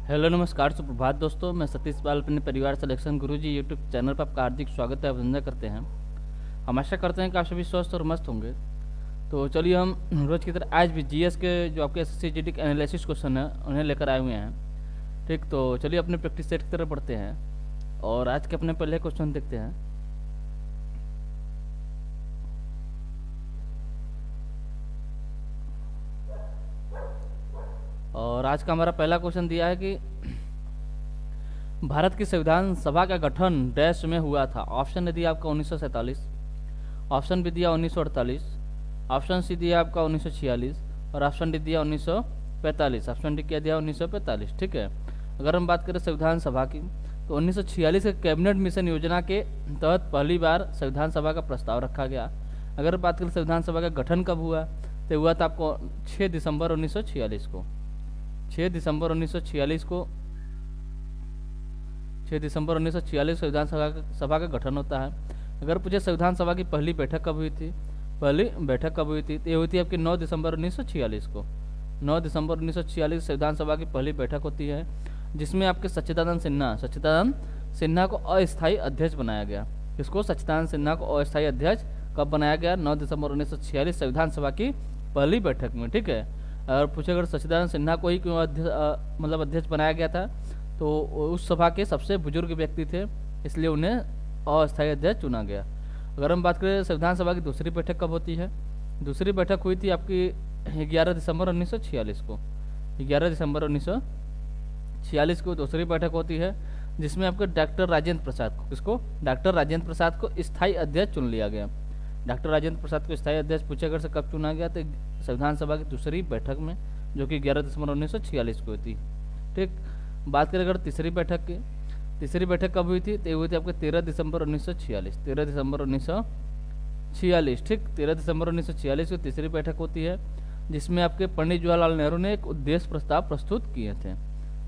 Hello नमस्कार सुप्रभात दोस्तों, मैं सतीश पाल अपने परिवार सिलेक्शन गुरुजी यूट्यूब चैनल पर आपका हार्दिक स्वागत है, अभिनंदन करते हैं। हम आशा करते हैं कि आप सभी स्वस्थ और मस्त होंगे। तो चलिए हम रोज की तरह आज भी जीएस के जो आपके एसएससी जीडी के एनालिसिस क्वेश्चन है उन्हें लेकर आए हुए हैं। ठीक, तो चलिए अपने प्रैक्टिस सेट की तरफ बढ़ते हैं और आज के अपने पहले क्वेश्चन देखते हैं। और आज का हमारा पहला क्वेश्चन दिया है कि भारत की संविधान सभा का गठन डैश में हुआ था। ऑप्शन दिया आपका 1947, ऑप्शन बी दिया 1948, ऑप्शन सी दिया आपका 1946 और ऑप्शन डी दिया 1945। ऑप्शन डी क्या दिया 1945। ठीक है, अगर हम बात करें संविधान सभा की तो 1946 के कैबिनेट मिशन योजना के तहत पहली बार संविधान सभा का प्रस्ताव रखा गया। अगर बात करें संविधान सभा का गठन कब हुआ तो हुआ था आपको 6 दिसंबर 1946 को। 6 दिसंबर 1946 को 6 दिसंबर 1946 संविधान सभा का गठन होता है। अगर पूछे संविधान सभा की पहली बैठक कब हुई थी, पहली बैठक कब हुई थी तो ये हुई थी आपकी 9 दिसंबर 1946 को। 9 दिसंबर 1946 संविधान सभा की पहली बैठक होती है, जिसमें आपके सच्चिदानंद सिन्हा को अस्थायी अध्यक्ष बनाया गया। इसको सच्चिदानंद सिन्हा को अस्थायी अध्यक्ष कब बनाया गया? 9 दिसंबर 1946 संविधान सभा की पहली बैठक में। ठीक है, और पूछे अगर सच्चिदानंद सिन्हा को ही क्यों अध्यक्ष बनाया गया था तो उस सभा के सबसे बुजुर्ग व्यक्ति थे, इसलिए उन्हें अस्थायी अध्यक्ष चुना गया। अगर हम बात करें संविधान सभा की दूसरी बैठक कब होती है, दूसरी बैठक हुई थी आपकी 11 दिसंबर 1946 को। 11 दिसंबर 1946 को दूसरी बैठक होती है, जिसमें आपके डॉक्टर राजेंद्र प्रसाद को डॉक्टर राजेंद्र प्रसाद को स्थायी अध्यक्ष चुन लिया गया। डॉक्टर राजेंद्र प्रसाद को स्थायी अध्यक्ष पूछे अगर से कब चुना गया तो संविधान सभा की दूसरी बैठक में, जो कि 11 दिसंबर 1946 को हुई थी। ठीक, बात करें अगर तीसरी बैठक की, तीसरी बैठक कब हुई थी तो हुई थी आपके 13 दिसंबर 1946। 13 दिसंबर 1946। ठीक, 13 दिसंबर 1946 को तीसरी बैठक होती है, जिसमें आपके पंडित जवाहरलाल नेहरू ने एक उद्देश्य प्रस्ताव प्रस्तुत किए थे।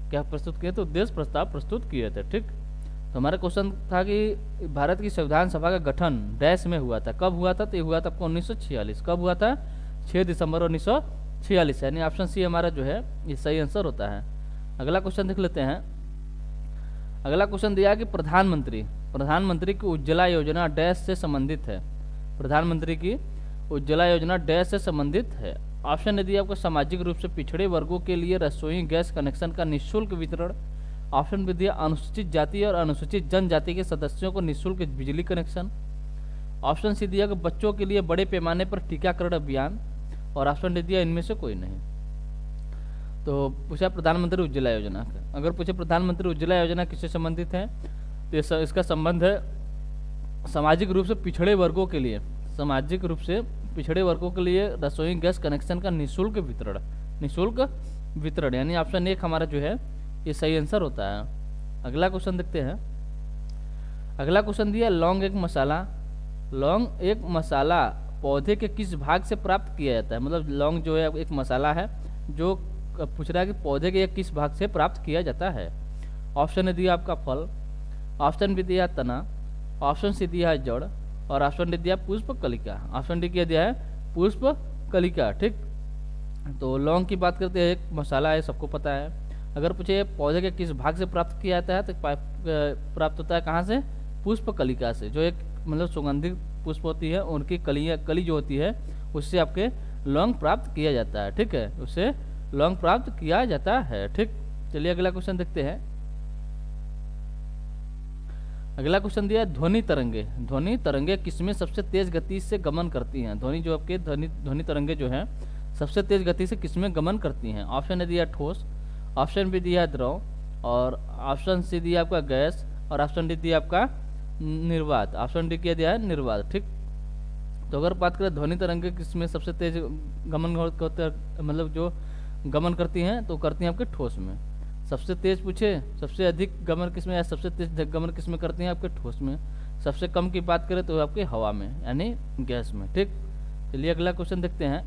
क्या प्रस्तुत किए थे? उद्देश्य प्रस्ताव प्रस्तुत किए थे। ठीक, तो हमारा क्वेश्चन था कि भारत की संविधान सभा का गठन डैश में हुआ था। कब हुआ था तो ये हुआ था आपको 1946। कब हुआ था? 6 दिसंबर 1946, यानी ऑप्शन सी हमारा जो है ये सही आंसर होता है। अगला क्वेश्चन देख लेते हैं। अगला क्वेश्चन दिया है कि प्रधानमंत्री की उज्ज्वला योजना डैश से संबंधित है। प्रधानमंत्री की उज्ज्वला योजना डैश से संबंधित है। ऑप्शन दिया आपको सामाजिक रूप से पिछड़े वर्गों के लिए रसोई गैस कनेक्शन का निःशुल्क वितरण। ऑप्शन बी दिया अनुसूचित जाति और अनुसूचित जनजाति के सदस्यों को निःशुल्क बिजली कनेक्शन। ऑप्शन सी दिया कि बच्चों के लिए बड़े पैमाने पर टीकाकरण अभियान और ऑप्शन डी दिया इनमें से कोई नहीं। तो पूछा प्रधानमंत्री उज्ज्वला योजना का। अगर पूछे प्रधानमंत्री उज्ज्वला योजना किससे संबंधित है तो इसका संबंध है सामाजिक रूप से पिछड़े वर्गों के लिए, सामाजिक रूप से पिछड़े वर्गों के लिए रसोई गैस कनेक्शन का निःशुल्क वितरण, यानी ऑप्शन 1 हमारा जो है ये सही आंसर होता है। अगला क्वेश्चन देखते हैं। अगला क्वेश्चन दिया लौंग एक मसाला पौधे के किस भाग से प्राप्त किया जाता है। मतलब लौंग जो है एक मसाला है जो पूछ रहा है कि पौधे के किस भाग से प्राप्त किया जाता है। ऑप्शन दिया आपका फल, ऑप्शन बी दिया तना, ऑप्शन सी दिया है जड़ और ऑप्शन डी दिया पुष्प कलिका। ऑप्शन डी क्या दिया है? पुष्प कलिका। ठीक, तो लौंग की बात करते हैं, एक मसाला है, सबको पता है। अगर पूछे पौधे के किस भाग से प्राप्त किया जाता है तो प्राप्त होता है कहाँ से? पुष्प कलिका से। जो एक मतलब सुगंधित पुष्प होती है, उनकी कली जो होती है उससे आपके लौंग प्राप्त किया जाता है। ठीक है, उससे लौंग प्राप्त किया जाता है। ठीक, चलिए अगला क्वेश्चन देखते हैं। अगला क्वेश्चन दिया ध्वनि तरंगे किसमें सबसे तेज गति से गमन करती हैं। ध्वनि तरंगे जो हैं सबसे तेज गति से किसमें गमन करती हैं। ऑप्शन दिया ठोस, ऑप्शन बी दिया द्रव और ऑप्शन सी दिया आपका गैस और ऑप्शन डी दिया आपका निर्वात। ऑप्शन डी क्या दिया है? निर्वात। ठीक, तो अगर बात करें ध्वनि तरंगे किसमें सबसे तेज गमन मतलब जो गमन करती हैं तो करती हैं आपके ठोस में। सबसे तेज पूछे सबसे अधिक गमन किसमें या सबसे तेज गमन किसमें करती हैं? आपके ठोस में। सबसे कम की बात करें तो आपके हवा में यानी गैस में। ठीक, चलिए अगला क्वेश्चन देखते हैं।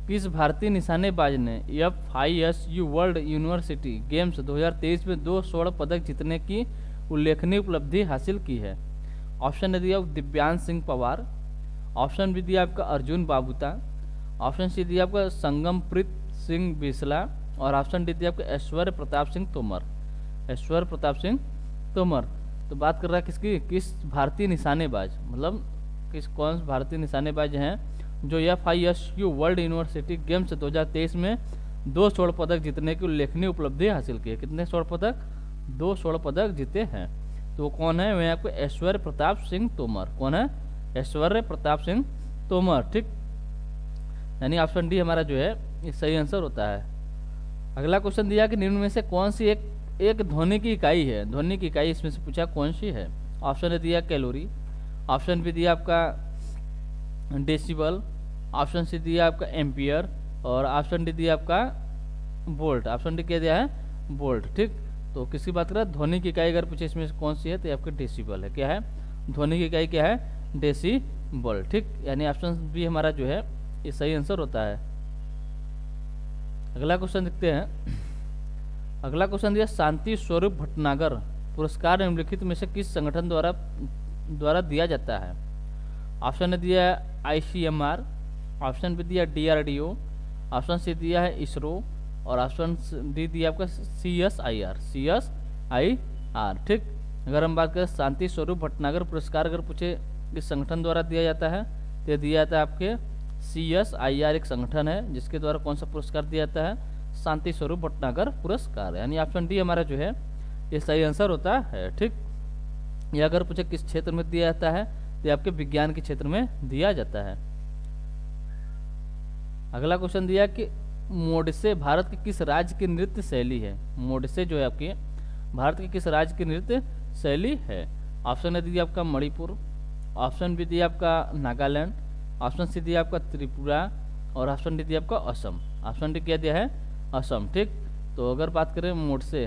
किस भारतीय निशानेबाज ने FISU वर्ल्ड यूनिवर्सिटी गेम्स 2023 में 2 स्वर्ण पदक जीतने की उल्लेखनीय उपलब्धि हासिल की है। ऑप्शन दिया दिव्यांश सिंह पवार, ऑप्शन बी दिया आपका अर्जुन बाबूता, ऑप्शन सी दिया आपका संगमप्रीत सिंह बिस्ला, और ऑप्शन डी दिया आपको ऐश्वर्य प्रताप सिंह तोमर। ऐश्वर्य प्रताप सिंह तोमर। तो बात कर रहा है किसकी, किस भारतीय निशानेबाज, मतलब किस कौन से भारतीय निशानेबाज हैं जो FISU वर्ल्ड यूनिवर्सिटी गेम्स 2023 में 2 स्वर्ण पदक जीतने की उल्लेखनीय उपलब्धि हासिल की है। कितने स्वर्ण पदक, 2 स्वर्ण पदक जीते हैं। तो कौन है, वह आपको ऐश्वर्य प्रताप सिंह तोमर। कौन है, ऐश्वर्य प्रताप सिंह तोमर। ठीक, यानी ऑप्शन डी हमारा जो है ये सही आंसर होता है। अगला क्वेश्चन दिया कि निम्न में से कौन सी एक ध्वनि की इकाई है। ध्वनि की इकाई इसमें से पूछा कौन सी है। ऑप्शन ए दिया कैलोरी, ऑप्शन बी दिया आपका डेसिबल, ऑप्शन सी दिया आपका एम्पियर, और ऑप्शन डी दिया आपका वोल्ट। ऑप्शन डी क्या दिया है, वोल्ट। ठीक, तो किसकी बात कर रहा है, ध्वनि की इकाई अगर पूछे इसमें से कौन सी है तो आपका डेसिबल है। क्या है, ध्वनि की इकाई क्या है, डेसिबल। ठीक, यानी ऑप्शन बी हमारा जो है ये सही आंसर होता है। अगला क्वेश्चन देखते हैं। अगला क्वेश्चन दिया शांति स्वरूप भटनागर पुरस्कार निम्नलिखित में से किस संगठन द्वारा दिया जाता है। ऑप्शन ए दिया है ICMR, ऑप्शन बी दिया DRDO, ऑप्शन सी दिया है इसरो, और ऑप्शन डी दिया आपका CSIR। ठीक, अगर हम बात करें शांति स्वरूप भटनागर पुरस्कार अगर पूछे किस संगठन द्वारा दिया जाता है तो ये दिया जाता है आपके CSIR एक संगठन है जिसके द्वारा कौन सा पुरस्कार दिया जाता है, शांति स्वरूप भटनागर पुरस्कार। यानी ऑप्शन डी हमारा जो है ये सही आंसर होता है। ठीक, ये अगर पूछे किस क्षेत्र में दिया जाता है तो आपके विज्ञान के क्षेत्र में दिया जाता है। अगला क्वेश्चन दिया कि मोडसे भारत के किस राज्य की नृत्य शैली है। मोडसे जो है आपकी भारत के किस राज्य की नृत्य शैली है। ऑप्शन ए दिया आपका मणिपुर, ऑप्शन बी दिया आपका नागालैंड, ऑप्शन सी दिया आपका त्रिपुरा, और ऑप्शन डी दिया आपका असम। ऑप्शन डी क्या दिया है, असम। ठीक, तो अगर बात करें मोडसे,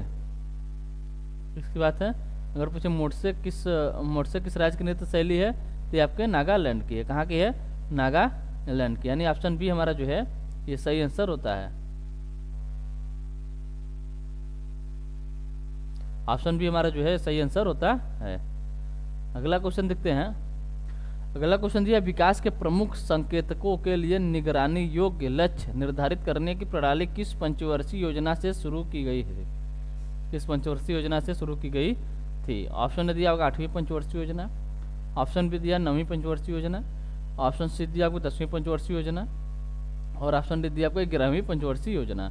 किसकी बात है, अगर पूछे मोडसे किस राज्य की नृत्य शैली है तो ये आपके नागालैंड की है। कहाँ की है, नागालैंड की। यानी ऑप्शन बी हमारा जो है ये सही आंसर होता है। ऑप्शन बी हमारा जो है सही आंसर होता है। अगला क्वेश्चन देखते हैं। अगला क्वेश्चन दिया विकास के प्रमुख संकेतकों के लिए निगरानी योग्य लक्ष्य निर्धारित करने की प्रणाली किस पंचवर्षीय योजना से शुरू की गई है। किस पंचवर्षीय योजना से शुरू की गई थी। ऑप्शन दिया होगा 8वीं पंचवर्षीय योजना, ऑप्शन बी दिया 9वीं पंचवर्षीय योजना, ऑप्शन सी दिया आपको 10वीं पंचवर्षीय योजना, और ऑप्शन डी दिया आपको 11वीं पंचवर्षीय योजना।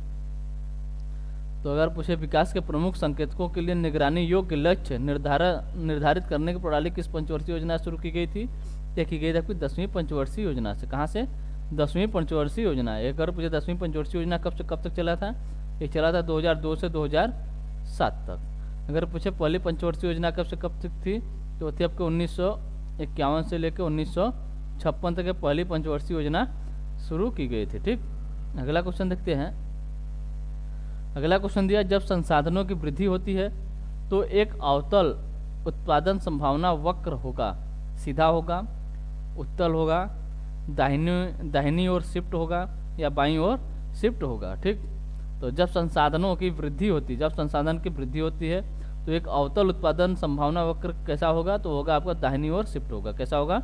तो अगर पूछे विकास के प्रमुख संकेतकों के लिए निगरानी योग्य लक्ष्य निर्धारित करने की प्रणाली किस पंचवर्षीय योजना से शुरू की गई थी, यह की गई थी आपकी 10वीं पंचवर्षीय योजना से। कहाँ से, 10वीं पंचवर्षीय योजना। एक अगर पूछे 10वीं पंचवर्षीय योजना कब से कब तक चला था, ये चला था 2002 से 2007 तक। अगर पूछे पहली पंचवर्षीय योजना कब से कब तक थी तो थी आपके 1951 से लेकर 1956 तक पहली पंचवर्षीय योजना शुरू की गई थी। ठीक, अगला क्वेश्चन देखते हैं। अगला क्वेश्चन दिया जब संसाधनों की वृद्धि होती है तो एक अवतल उत्पादन संभावना वक्र होगा, सीधा होगा, उत्तल होगा, दाहिनी ओर शिफ्ट होगा या बाईं ओर शिफ्ट होगा। ठीक, तो जब संसाधनों की वृद्धि होती है, जब संसाधन की वृद्धि होती है तो एक अवतल उत्पादन संभावना वक्र कैसा होगा, तो होगा आपका दाहिनी ओर शिफ्ट होगा। कैसा होगा,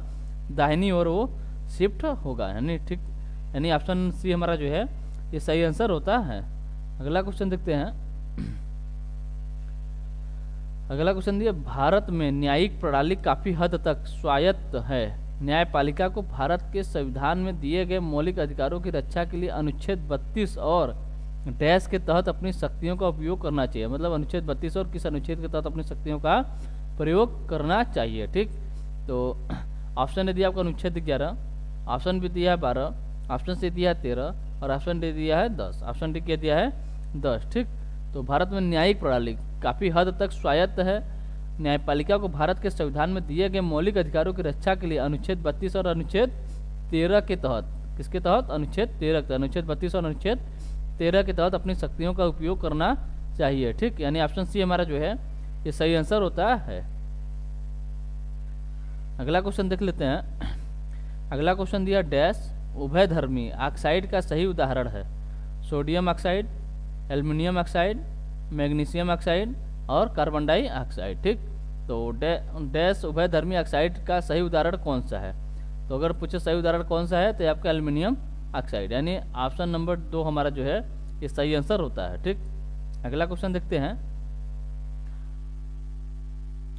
दाहिनी ओर वो शिफ्ट होगा। यानी ठीक, यानी ऑप्शन सी हमारा जो है ये सही आंसर होता है। अगला क्वेश्चन देखते हैं। अगला क्वेश्चन दिया भारत में न्यायिक प्रणाली काफी हद तक स्वायत्त है। न्यायपालिका को भारत के संविधान में दिए गए मौलिक अधिकारों की रक्षा के लिए अनुच्छेद 32 और डैश के तहत अपनी शक्तियों का उपयोग करना चाहिए। मतलब अनुच्छेद 32 और किस अनुच्छेद के तहत अपनी शक्तियों का प्रयोग करना चाहिए। ठीक, तो ऑप्शन ए दिया आपका अनुच्छेद 11, ऑप्शन बी दिया है 12, ऑप्शन सी दिया है 13, और ऑप्शन डी दिया है 10। ऑप्शन डी क्या दिया है 10। ठीक, तो भारत में न्यायिक प्रणाली काफ़ी हद तक स्वायत्त है। न्यायपालिका को भारत के संविधान में दिए गए मौलिक अधिकारों की रक्षा के लिए अनुच्छेद 32 और अनुच्छेद 13 के तहत, किसके तहत, अनुच्छेद 13, अनुच्छेद 32 और अनुच्छेद 13 के तहत अपनी शक्तियों का उपयोग करना चाहिए। ठीक, यानी ऑप्शन सी हमारा जो है ये सही आंसर होता है। अगला क्वेश्चन देख लेते हैं। अगला क्वेश्चन दिया डैश उभयधर्मी ऑक्साइड का सही उदाहरण है। Sodium oxide, aluminium oxide, magnesium oxide और कार्बन डाइऑक्साइड। ठीक, तो डैश उभयधर्मी ऑक्साइड का सही उदाहरण कौन सा है। तो अगर पूछे सही उदाहरण कौन सा है तो आपका एल्युमिनियम ऑक्साइड, यानी ऑप्शन नंबर 2 हमारा जो है ये सही आंसर होता है। ठीक, अगला क्वेश्चन देखते हैं।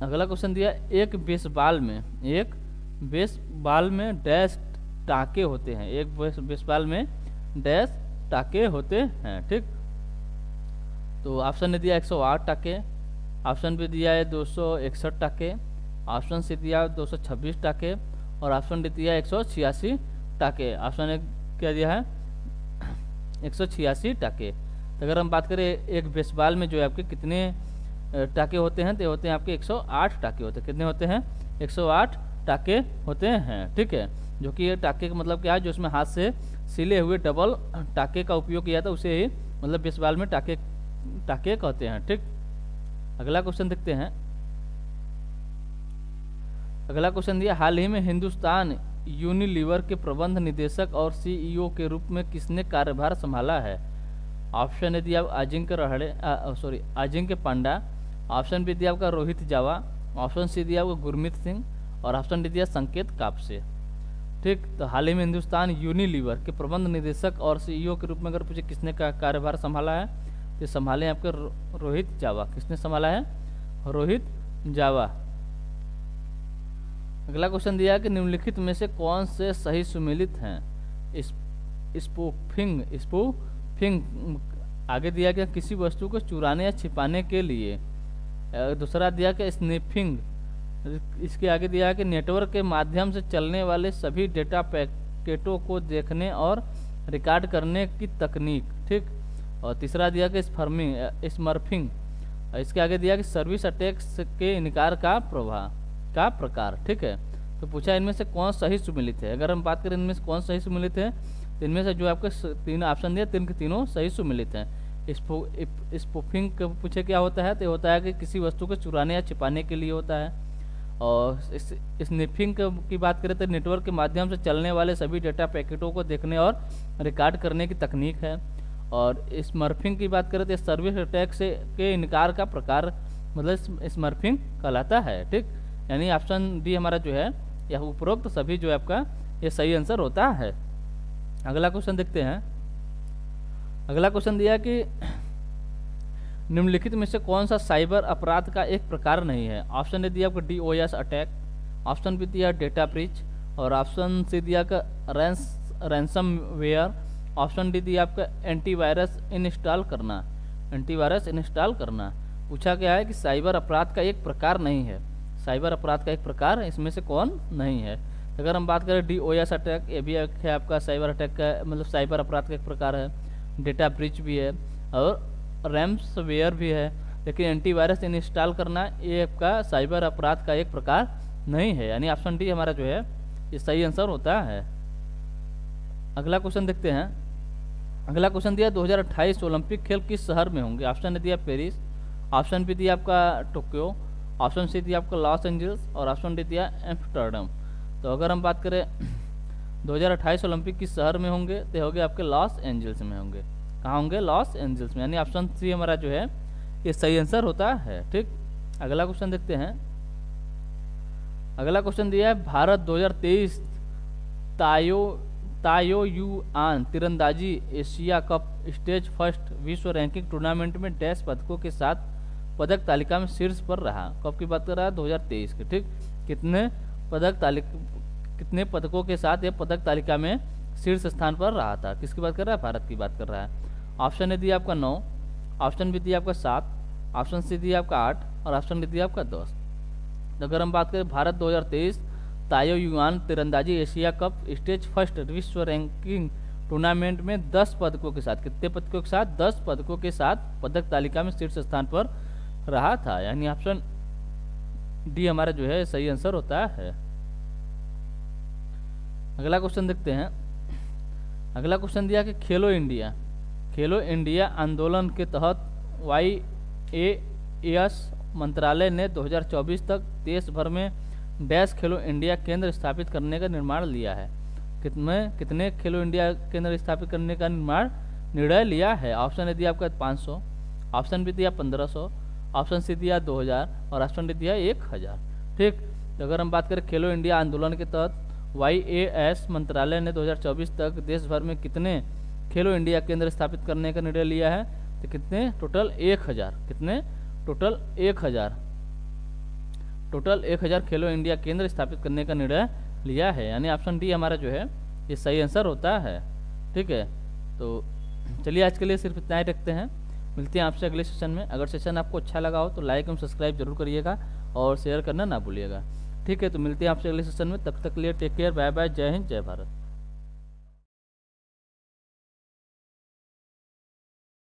अगला क्वेश्चन दिया, एक बेसबॉल में डैश टाके होते हैं। एक बेसबॉल में डैश टाके होते हैं। ठीक, तो ऑप्शन ने दिया 108 टाके, ऑप्शन बी दिया है 261 टाके, ऑप्शन सी दिया 226 टाके और ऑप्शन डी दिया 186 टाके। ऑप्शन ने क्या दिया है 186 टाके। तो अगर हम बात करें एक बेसबॉल में जो है आपके कितने टाके होते हैं, तो होते हैं आपके 108 टाके होते हैं। कितने होते हैं 108 टाके होते हैं। ठीक है, जो कि ये टाके का मतलब क्या है, जो इसमें हाथ से सिले हुए डबल टाके का उपयोग किया था उसे ही मतलब बेसबॉल में टाके कहते हैं। ठीक, अगला क्वेश्चन देखते हैं। अगला क्वेश्चन दिया, हाल ही में हिंदुस्तान यूनिलीवर के प्रबंध निदेशक और सीईओ के रूप में किसने कार्यभार संभाला है। ऑप्शन ए दिया अजिंक्य पांडा, ऑप्शन बी दिया आपका रोहित जावा, ऑप्शन सी दिया आपका गुरमीत सिंह और ऑप्शन डी दिया संकेत कापसे। ठीक, तो हाल ही में हिंदुस्तान यूनिलीवर के प्रबंध निदेशक और सीईओ के रूप में अगर पूछे किसने का कार्यभार संभाला है, तो संभाले आपके रोहित जावा। किसने संभाला है, रोहित जावा। अगला क्वेश्चन दिया कि निम्नलिखित में से कौन से सही सुमेलित हैं। स्पूफिंग आगे दिया गया किसी वस्तु को चुराने या छिपाने के लिए। दूसरा दिया कि स्निफिंग, इसके आगे दिया कि नेटवर्क के माध्यम से चलने वाले सभी डेटा पैकेटों को देखने और रिकॉर्ड करने की तकनीक। ठीक, और तीसरा दिया कि स्मर्फिंग, इसके आगे दिया कि सर्विस अटैक्स के इनकार का प्रकार। ठीक है, तो पूछा इनमें से कौन सही सुमेलित है। अगर हम बात करें इनमें से कौन सही सुमेलित है, तो इनमें से जो आपके तीन ऑप्शन दिया तीन के तीनों सही सुमेलित हैं। स्पूफिंग पूछे क्या होता है, तो होता है कि किसी वस्तु को चुराने या छिपाने के लिए होता है। और स्निफिंग की बात करें तो नेटवर्क के माध्यम से चलने वाले सभी डेटा पैकेटों को देखने और रिकॉर्ड करने की तकनीक है। और स्मर्फिंग की बात करें तो सर्विस अटैक के इनकार का प्रकार मतलब स्मर्फिंग कहलाता है। ठीक, यानी ऑप्शन डी हमारा जो है यह उपरोक्त सभी जो है आपका ये सही आंसर होता है। अगला क्वेश्चन देखते हैं। अगला क्वेश्चन दिया कि निम्नलिखित में से कौन सा साइबर अपराध का एक प्रकार नहीं है। ऑप्शन ने दिया आपको DOS अटैक, ऑप्शन बी दिया डेटा ब्रीच और ऑप्शन सी दिया का रैंसमवेयर, ऑप्शन डी दिया आपका एंटीवायरस इंस्टॉल करना। पूछा गया है कि साइबर अपराध का एक प्रकार नहीं है। साइबर अपराध का एक प्रकार इसमें से कौन नहीं है। अगर हम बात करें DOS अटैक, ये भी है आपका साइबर अटैक का मतलब साइबर अपराध का एक प्रकार है। डेटा ब्रीच भी है और रैंसमवेयर भी है, लेकिन एंटीवायरस इंस्टॉल करना ये आपका साइबर अपराध का एक प्रकार नहीं है। यानी ऑप्शन डी हमारा जो है ये सही आंसर होता है। अगला क्वेश्चन देखते हैं। अगला क्वेश्चन दिया 2028 ओलंपिक खेल किस शहर में होंगे। ऑप्शन ने दिया पेरिस, ऑप्शन बी दिया आपका टोक्यो, ऑप्शन सी दिया आपका लॉस एंजल्स और ऑप्शन डी दिया एम्स्टर्डम। तो अगर हम बात करें 2028 ओलंपिक किस शहर में होंगे, तो होंगे आपके लॉस एंजल्स में होंगे। कहाँ होंगे, लॉस एंजल्स में, यानी ऑप्शन सी हमारा जो है ये सही आंसर होता है। ठीक, अगला क्वेश्चन देखते हैं। अगला क्वेश्चन दिया है भारत 2023 ताओयुआन तीरंदाजी एशिया कप स्टेज फर्स्ट विश्व रैंकिंग टूर्नामेंट में डैश पदकों के साथ पदक तालिका में शीर्ष पर रहा। कब की बात कर रहा है, 2023 की। ठीक, कितने पदकों के साथ ये पदक तालिका में शीर्ष स्थान पर रहा था। किसकी बात कर रहा है, भारत की बात कर रहा है। ऑप्शन ने दिया आपका 9, ऑप्शन बी दिया आपका 7, ऑप्शन सी दिया आपका 8 और ऑप्शन डी दिया आपका 10। तो अगर हम बात करें भारत 2023 ताओयुआन तीरंदाजी एशिया कप स्टेज फर्स्ट विश्व रैंकिंग टूर्नामेंट में 10 पदकों के साथ, कितने पदकों के साथ, 10 पदकों के साथ पदक तालिका में शीर्ष स्थान पर रहा था। यानी ऑप्शन डी हमारा जो है सही आंसर होता है। अगला क्वेश्चन देखते हैं। अगला क्वेश्चन दिया कि खेलो इंडिया आंदोलन के तहत YAS मंत्रालय ने 2024 तक देश भर में डैश खेलो इंडिया केंद्र स्थापित करने का निर्माण लिया है। कितने खेलो इंडिया केंद्र स्थापित करने का निर्णय लिया है। ऑप्शन ए दिया आपका 500, ऑप्शन बी दिया 1500, ऑप्शन सी दिया 2000 और ऑप्शन डी दिया 1000। ठीक, तो अगर हम बात करें खेलो इंडिया आंदोलन के तहत YAS मंत्रालय ने 2024 तक देश भर में कितने खेलो इंडिया केंद्र स्थापित करने का निर्णय लिया है? तो कितने? टोटल 1000। कितने? टोटल 1000। टोटल 1000 खेलो इंडिया केंद्र स्थापित करने का निर्णय लिया है, यानी ऑप्शन डी हमारा जो है ये सही आंसर होता है। ठीक है, तो चलिए आज के लिए सिर्फ इतना ही रखते हैं। मिलते हैं आपसे अगले सेशन में। अगर सेशन आपको अच्छा लगा हो तो लाइक एवं सब्सक्राइब जरूर करिएगा और शेयर करना ना भूलिएगा। ठीक है, तो मिलते हैं आपसे अगले सेशन में। तब तक के लिए टेक केयर, बाय बाय, जय हिंद, जय भारत।